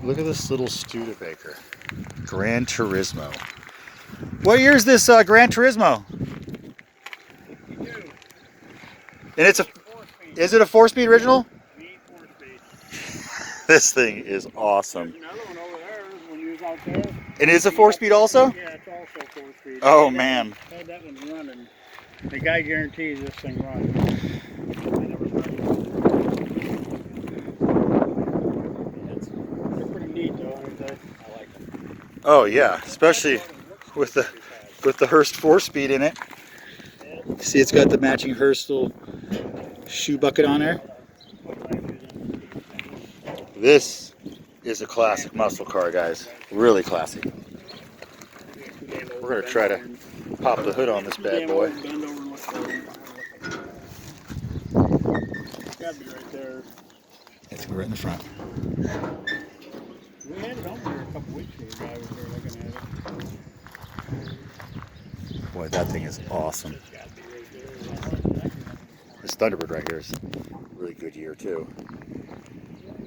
Look at this little Studebaker Grand Turismo. What year is this Grand Turismo? And it's a, is it a 4-speed original? This thing is awesome. There's another one over there when you was out there. And it's a 4-speed also? Yeah, it's also 4-speed. Oh man. Had that one running. The guy guarantees this thing runs. They're pretty neat though, aren't they? I like them. Oh yeah, especially with the Hurst 4-speed in it. See, it's got the matching Hurst little shoe bucket on there. This is a classic muscle car, guys. Really classic. We're gonna try to pop the hood on this bad boy. It's gotta be right there. It's right in the front. We had it over there a couple weeks ago. The guy was there looking at it. Boy, that thing is awesome. It's gotta be right there. This Thunderbird right here is really good year too.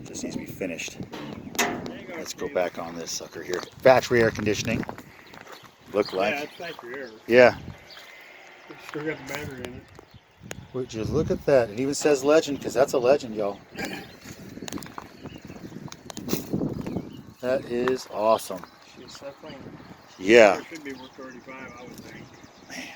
Just needs to be finished. Let's go back on this sucker here. Factory air conditioning. Look like. Yeah, it's factory air. Yeah. It's still got the battery in it. Would you look at that? It even says legend, because that's a legend, y'all. That is awesome. She's that thing. Yeah. It should be worth 35, I would think. Man.